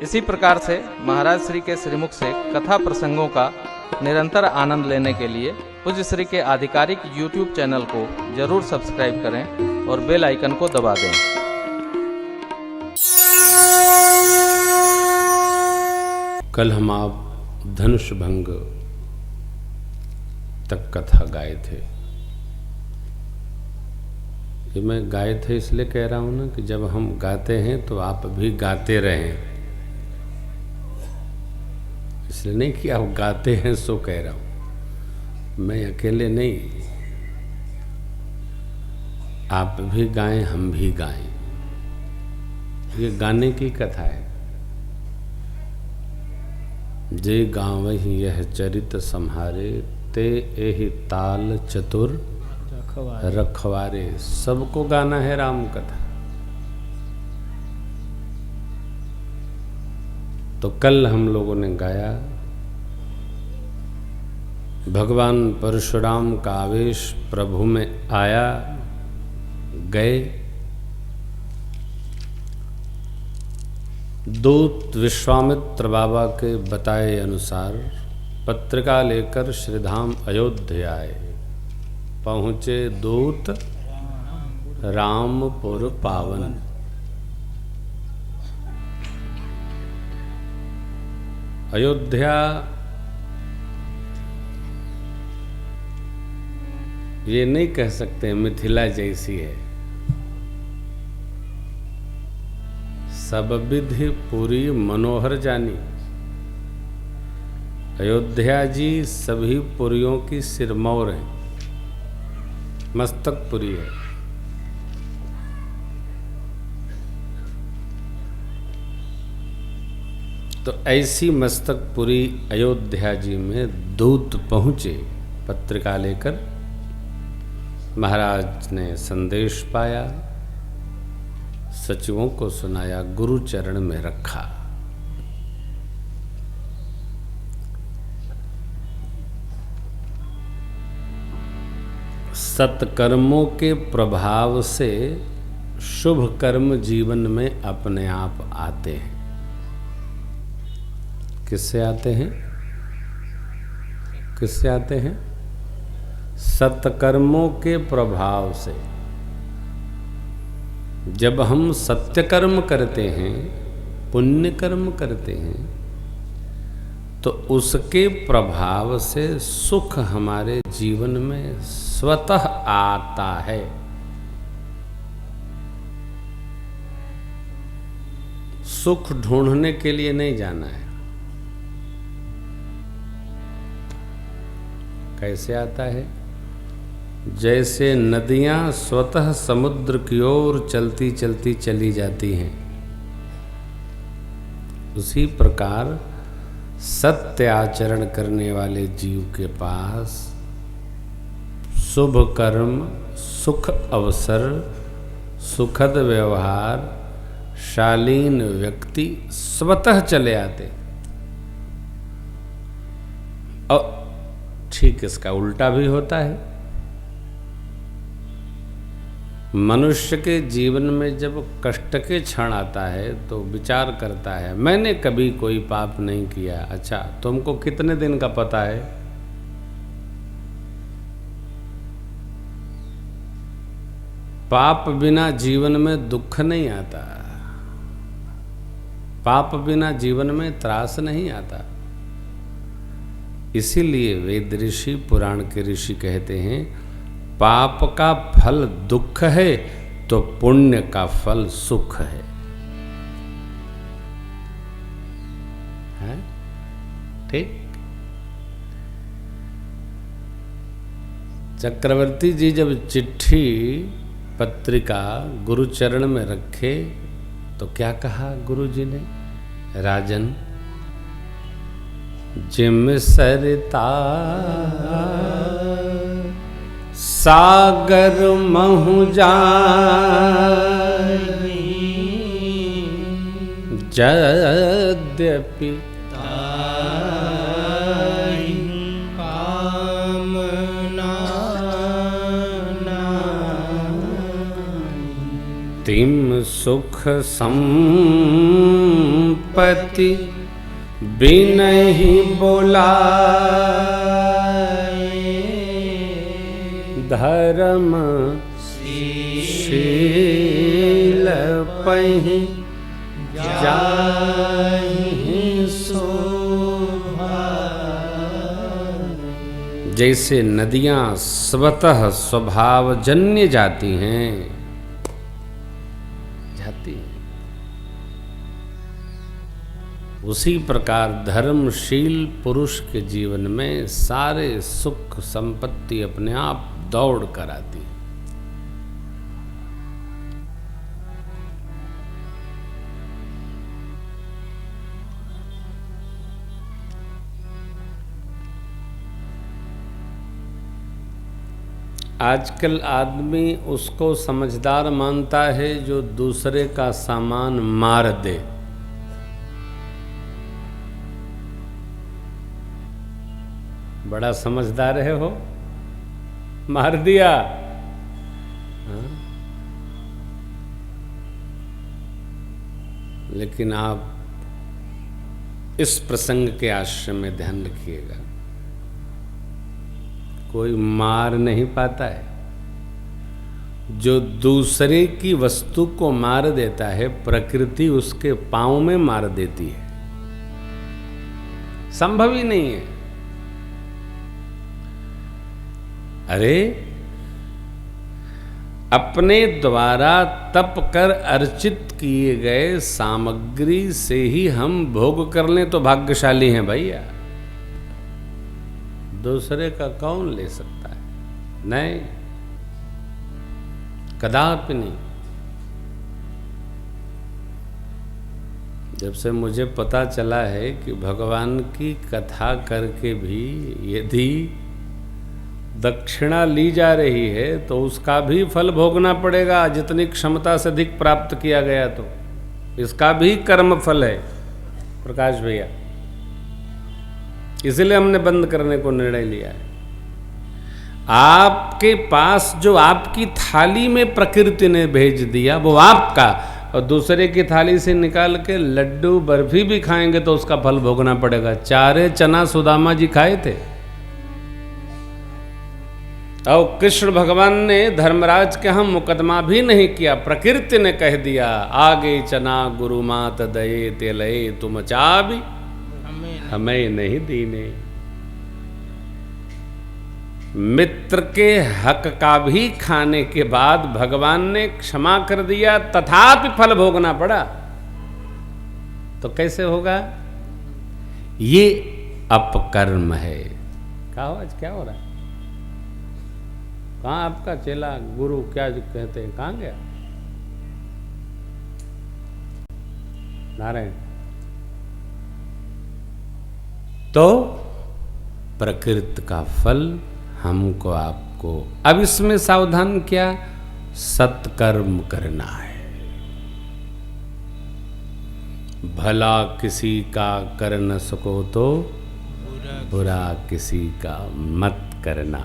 इसी प्रकार से महाराज श्री के श्रीमुख से कथा प्रसंगों का निरंतर आनंद लेने के लिए पूज्य श्री के आधिकारिक YouTube चैनल को जरूर सब्सक्राइब करें और बेल आइकन को दबा दें। कल हम आप धनुष भंग तक कथा गाए थे। ये मैं गाए थे इसलिए कह रहा हूं ना कि जब हम गाते हैं तो आप भी गाते रहें, इसलिए नहीं कि आप गाते हैं सो कह रहा हूं। मैं अकेले नहीं, आप भी गाएं हम भी गाएं। ये गाने की कथा है। जे गावहि यह चरित सम्हारे, ते एहि ताल चतुर रखवारे। सबको गाना है राम कथा। तो कल हम लोगों ने गाया भगवान परशुराम का आवेश प्रभु में आया, गए। दूत विश्वामित्र बाबा के बताए अनुसार पत्रिका लेकर श्रीधाम अयोध्या आए। पहुँचे दूत रामपुर पावन। अयोध्या ये नहीं कह सकते मिथिला जैसी है। सब विधि पूरी मनोहर जानी। अयोध्या जी सभी पुरियों की सिरमौर है, मस्तकपुरी है। तो ऐसी मस्तकपुरी अयोध्या जी में दूत पहुंचे पत्रिका लेकर। महाराज ने संदेश पाया, सचिवों को सुनाया, गुरु चरण में रखा। सत्कर्मों के प्रभाव से शुभ कर्म जीवन में अपने आप आते हैं। किससे आते हैं? किससे आते हैं? सत्कर्मों के प्रभाव से। जब हम सत्य कर्म करते हैं, पुण्य कर्म करते हैं, तो उसके प्रभाव से सुख हमारे जीवन में स्वतः आता है। सुख ढूंढने के लिए नहीं जाना है। कैसे आता है? जैसे नदियां स्वतः समुद्र की ओर चलती चलती चली जाती हैं, उसी प्रकार सत्य आचरण करने वाले जीव के पास शुभ कर्म, सुख अवसर, सुखद व्यवहार, शालीन व्यक्ति स्वतः चले आते। और ठीक इसका उल्टा भी होता है। मनुष्य के जीवन में जब कष्ट के क्षण आता है तो विचार करता है, मैंने कभी कोई पाप नहीं किया। अच्छा, तुमको कितने दिन का पता है? पाप बिना जीवन में दुख नहीं आता, पाप बिना जीवन में त्रास नहीं आता। इसीलिए वेद ऋषि, पुराण के ऋषि कहते हैं, पाप का फल दुख है तो पुण्य का फल सुख है। ठीक? चक्रवर्ती जी जब चिट्ठी पत्रिका गुरु चरण में रखे तो क्या कहा गुरु जी ने? राजन, जिम सरता सागर महु जाई, यद्यपि सीम सुख संपत्ति बिनहि बोलाए, धर्म शील पहि जाहि शोभाए। जैसे नदियां स्वतः स्वभावजन्य जाती हैं, उसी प्रकार धर्मशील पुरुष के जीवन में सारे सुख संपत्ति अपने आप दौड़ कर आती है। आजकल आदमी उसको समझदार मानता है जो दूसरे का सामान मार दे। बड़ा समझदार है हो, मार दिया। हाँ? लेकिन आप इस प्रसंग के आश्रय में ध्यान रखिएगा, कोई मार नहीं पाता है। जो दूसरे की वस्तु को मार देता है, प्रकृति उसके पांव में मार देती है। संभव ही नहीं है। अरे अपने द्वारा तप कर अर्चित किए गए सामग्री से ही हम भोग कर लें तो भाग्यशाली हैं भैया। दूसरे का कौन ले सकता है? नहीं, कदापि नहीं। जब से मुझे पता चला है कि भगवान की कथा करके भी यदि दक्षिणा ली जा रही है तो उसका भी फल भोगना पड़ेगा, जितनी क्षमता से अधिक प्राप्त किया गया तो इसका भी कर्म फल है प्रकाश भैया। इसलिए हमने बंद करने को निर्णय लिया है। आपके पास जो आपकी थाली में प्रकृति ने भेज दिया वो आपका, और दूसरे की थाली से निकाल के लड्डू बर्फी भी खाएंगे तो उसका फल भोगना पड़ेगा। चारे चना सुदामा जी खाए थे, और कृष्ण भगवान ने धर्मराज के हम मुकदमा भी नहीं किया, प्रकृति ने कह दिया आगे चना गुरु मात दये तेलये तुम चाबी हमें नहीं दीने। मित्र के हक का भी खाने के बाद भगवान ने क्षमा कर दिया, तथापि फल भोगना पड़ा। तो कैसे होगा? ये अपकर्म है। क्या हो, आज क्या हो रहा है? कहाँ आपका चेला गुरु क्या जो कहते हैं, कहाँ गया? नारायण। तो प्रकृति का फल हमको आपको अब इसमें सावधान क्या? सत्कर्म करना है। भला किसी का कर न सको तो बुरा किसी का मत करना।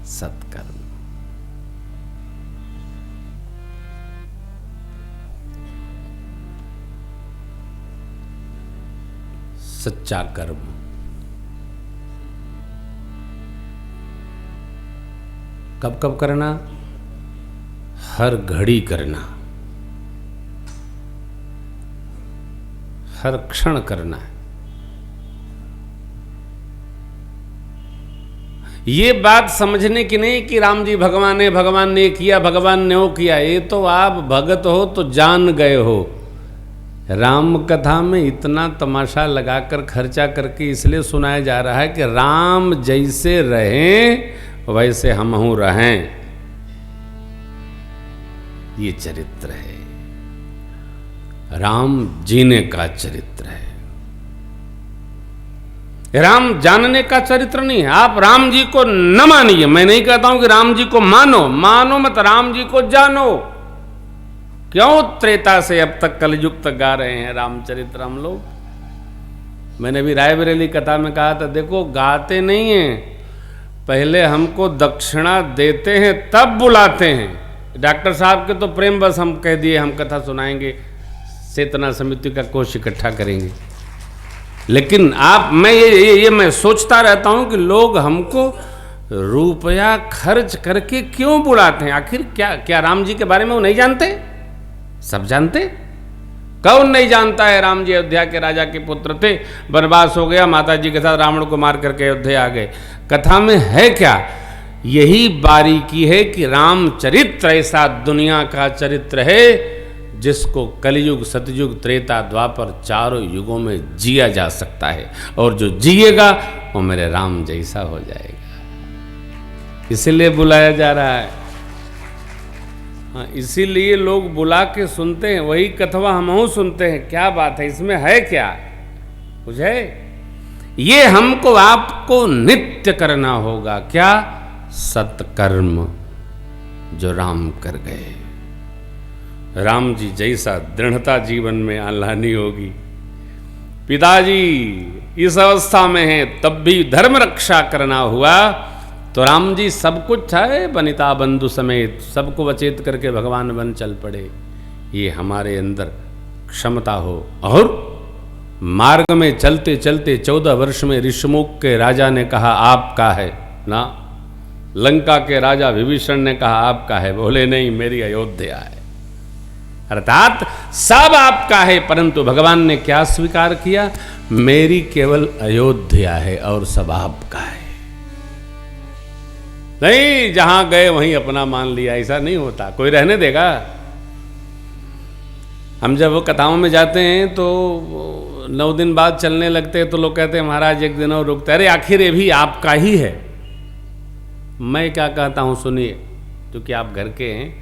सत्कर्म। सच्चा कर्म। कब कब करना? हर घड़ी करना, हर क्षण करना है। ये बात समझने की नहीं कि राम जी भगवान है, भगवान ने किया, भगवान ने वो किया। ये तो आप भगत हो तो जान गए हो। राम कथा में इतना तमाशा लगाकर खर्चा करके इसलिए सुनाया जा रहा है कि राम जैसे रहें वैसे हमहू रहें। ये चरित्र है, राम जीने का चरित्र है। राम जानने का चरित्र नहीं है। आप राम जी को न मानिए, मैं नहीं कहता हूं कि राम जी को मानो, मानो मत, राम जी को जानो। क्यों त्रेता से अब तक कलयुग तक गा रहे हैं रामचरित्र हम लोग। मैंने भी रायबरेली कथा में कहा था, देखो गाते नहीं हैं, पहले हमको दक्षिणा देते हैं तब बुलाते हैं। डॉक्टर साहब के तो प्रेम बस हम कह दिए हम कथा सुनाएंगे, चेतना समिति का कोष इकट्ठा करेंगे। लेकिन मैं ये मैं सोचता रहता हूं कि लोग हमको रुपया खर्च करके क्यों बुलाते हैं। आखिर क्या राम जी के बारे में वो नहीं जानते? सब जानते। कौन नहीं जानता है? राम जी अयोध्या के राजा के पुत्र थे, वनवास हो गया, माता जी के साथ रावण को मार करके अयोध्या आ गए। कथा में है क्या? यही बारीकी है कि रामचरित्र ऐसा दुनिया का चरित्र है जिसको कलयुग, सतयुग, त्रेता, द्वापर चारों युगों में जिया जा सकता है, और जो जिएगा वो मेरे राम जैसा हो जाएगा। इसीलिए बुलाया जा रहा है। हाँ, इसीलिए लोग बुला के सुनते हैं। वही कथवा हमहू सुनते हैं। क्या बात है, इसमें है क्या? कुछ है? ये हमको आपको नित्य करना होगा। क्या? सत्कर्म जो राम कर गए। राम जी जैसा दृढ़ता जीवन में लानी होगी। पिताजी इस अवस्था में हैं, तब भी धर्म रक्षा करना हुआ तो राम जी सब कुछ है, वनिता बंधु समेत सबको वचेत करके भगवान बन चल पड़े। ये हमारे अंदर क्षमता हो। और मार्ग में चलते चलते 14 वर्ष में ऋषमुख के राजा ने कहा आपका है ना, लंका के राजा विभीषण ने कहा आपका है, बोले नहीं मेरी अयोध्या है। अर्थात सब आपका है, परंतु भगवान ने क्या स्वीकार किया? मेरी केवल अयोध्या है और सब आपका है। नहीं, जहां गए वहीं अपना मान लिया, ऐसा नहीं होता। कोई रहने देगा? हम जब वो कथाओं में जाते हैं तो 9 दिन बाद चलने लगते हैं तो लोग कहते हैं महाराज एक दिन और रुकते। अरे आखिर ये भी आपका ही है। मैं क्या कहता हूं सुनिए, क्योंकि आप घर के हैं,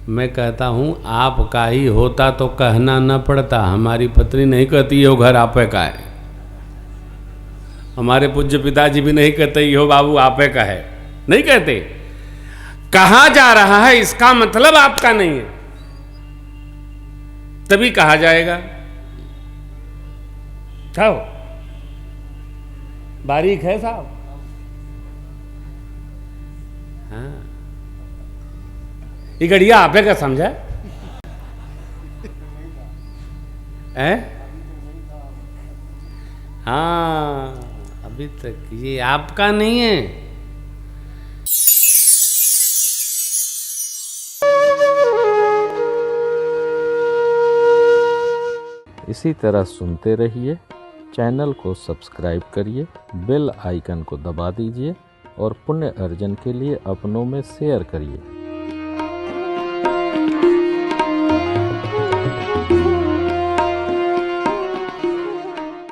मैं कहता हूं आपका ही होता तो कहना न पड़ता। हमारी पत्नी नहीं कहती यो घर आपे का है, हमारे पूज्य पिताजी भी नहीं कहते यो बाबू आपे का है, नहीं कहते। कहा जा रहा है इसका मतलब आपका नहीं है, तभी कहा जाएगा। क्या बारीक है साहब? हाँ, ये गड़िया आपे का समझा है? हाँ, अभी तक ये आपका नहीं है। इसी तरह सुनते रहिए, चैनल को सब्सक्राइब करिए, बेल आइकन को दबा दीजिए और पुण्य अर्जन के लिए अपनों में शेयर करिए।